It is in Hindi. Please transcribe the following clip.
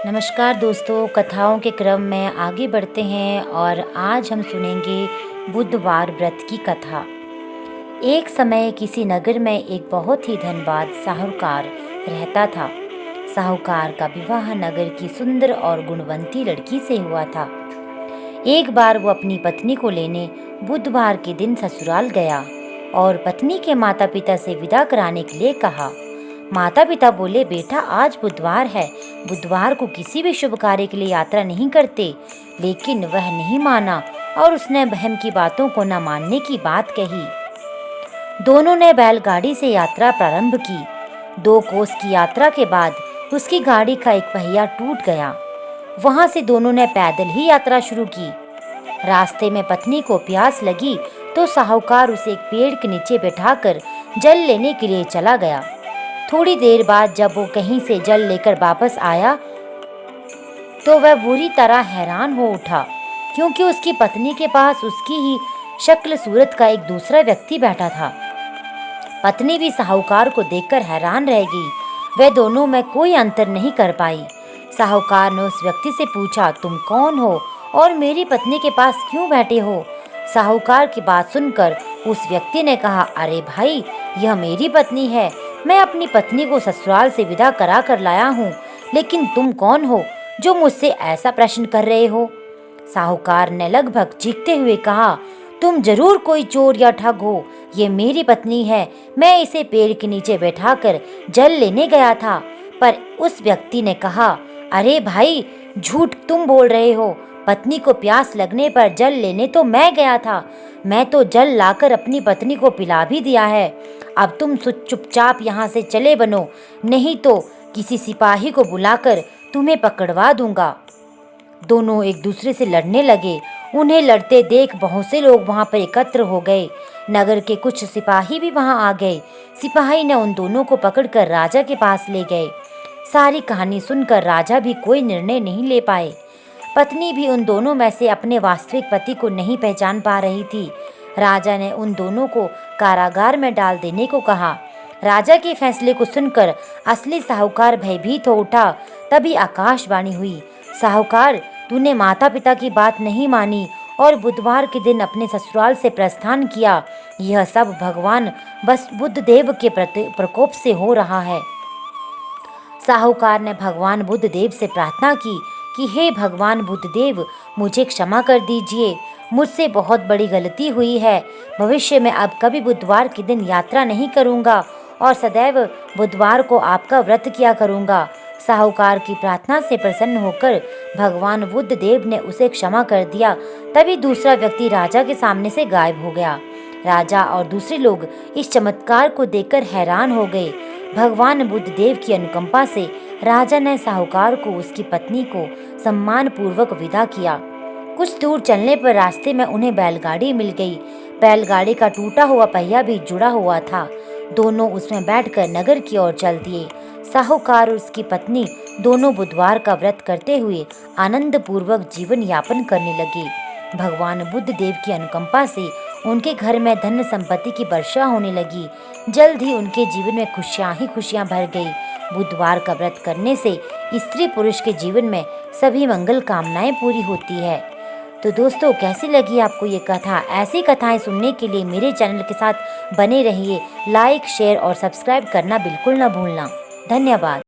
नमस्कार दोस्तों, कथाओं के क्रम में आगे बढ़ते हैं और आज हम सुनेंगे बुधवार व्रत की कथा। एक समय किसी नगर में एक बहुत ही धनवान साहूकार रहता था। साहूकार का विवाह नगर की सुंदर और गुणवंती लड़की से हुआ था। एक बार वो अपनी पत्नी को लेने बुधवार के दिन ससुराल गया और पत्नी के माता पिता से विदा कराने के लिए कहा। माता पिता बोले, बेटा आज बुधवार है, बुधवार को किसी भी शुभ कार्य के लिए यात्रा नहीं करते। लेकिन वह नहीं माना और उसने बहन की बातों को न मानने की बात कही। दोनों ने बैलगाड़ी से यात्रा प्रारंभ की। 2 कोस की यात्रा के बाद उसकी गाड़ी का एक पहिया टूट गया। वहां से दोनों ने पैदल ही यात्रा शुरू की। रास्ते में पत्नी को प्यास लगी तो साहूकार उसे एक पेड़ के नीचे बैठाकर जल लेने के लिए चला गया। थोड़ी देर बाद जब वो कहीं से जल लेकर वापस आया तो वह बुरी तरह हैरान हो उठा, क्योंकि उसकी पत्नी के पास उसकी ही शक्ल सूरत का एक दूसरा व्यक्ति बैठा था। पत्नी भी साहूकार को देखकर हैरान रह गई। वे दोनों में कोई अंतर नहीं कर पाई। साहूकार ने उस व्यक्ति से पूछा, तुम कौन हो और मेरी पत्नी के पास क्यों बैठे हो? साहूकार की बात सुनकर उस व्यक्ति ने कहा, अरे भाई, यह मेरी पत्नी है। मैं अपनी पत्नी को ससुराल से विदा करा कर लाया हूँ, लेकिन तुम कौन हो जो मुझसे ऐसा प्रश्न कर रहे हो? साहूकार ने लगभग चीखते हुए कहा, तुम जरूर कोई चोर या ठग हो। ये मेरी पत्नी है। मैं इसे पेड़ के नीचे बैठाकर जल लेने गया था। पर उस व्यक्ति ने कहा, अरे भाई, झूठ तुम बोल रहे हो। पत्नी को प्यास लगने पर जल लेने तो मैं गया था। मैं तो जल लाकर अपनी पत्नी को पिला भी दिया है। अब तुम चुपचाप यहाँ से चले बनो, नहीं तो किसी सिपाही को बुलाकर तुम्हें पकड़वा दूंगा। दोनों एक दूसरे से लड़ने लगे। उन्हें लड़ते देख बहुत से लोग वहां पर एकत्र हो गए। नगर के कुछ सिपाही भी वहां आ गए। सिपाही ने उन दोनों को पकड़कर राजा के पास ले गए। सारी कहानी सुनकर राजा भी कोई निर्णय नहीं ले पाए। पत्नी भी उन दोनों में से अपने वास्तविक पति को नहीं पहचान पा रही थी। राजा ने उन दोनों को कारागार में डाल देने को कहा। राजा के फैसले को सुनकर असली साहूकार भयभीत हो उठा। तभी आकाशवाणी हुई, साहूकार, तूने माता पिता की बात नहीं मानी और बुधवार के दिन अपने ससुराल से प्रस्थान किया। यह सब भगवान बस बुद्धदेव के प्रकोप से हो रहा है। साहूकार ने भगवान बुद्धदेव से प्रार्थना की कि हे भगवान बुद्धदेव, मुझे क्षमा कर दीजिए। मुझसे बहुत बड़ी गलती हुई है। भविष्य में अब कभी बुधवार के दिन यात्रा नहीं करूंगा और सदैव बुधवार को आपका व्रत किया करूंगा। साहूकार की प्रार्थना से प्रसन्न होकर भगवान बुद्धदेव ने उसे क्षमा कर दिया। तभी दूसरा व्यक्ति राजा के सामने से गायब हो गया। राजा और दूसरे लोग इस चमत्कार को देखकर हैरान हो गए। भगवान बुद्धदेव की अनुकंपा से राजा ने साहूकार को उसकी पत्नी को सम्मान पूर्वक विदा किया। कुछ दूर चलने पर रास्ते में उन्हें बैलगाड़ी मिल गई। बैलगाड़ी का टूटा हुआ पहिया भी जुड़ा हुआ था। दोनों उसमें बैठकर नगर की ओर चल दिए। साहूकार और उसकी पत्नी दोनों बुधवार का व्रत करते हुए आनंद पूर्वक जीवन यापन करने लगे। भगवान बुद्धदेव की अनुकंपा से उनके घर में धन संपत्ति की वर्षा होने लगी। जल्द ही उनके जीवन में खुशियां ही खुशियां भर गई। बुधवार का व्रत करने से स्त्री पुरुष के जीवन में सभी मंगल कामनाएं पूरी होती है। तो दोस्तों, कैसी लगी आपको ये कथा? ऐसी कथाएं सुनने के लिए मेरे चैनल के साथ बने रहिए। लाइक, शेयर और सब्सक्राइब करना बिल्कुल ना भूलना। धन्यवाद।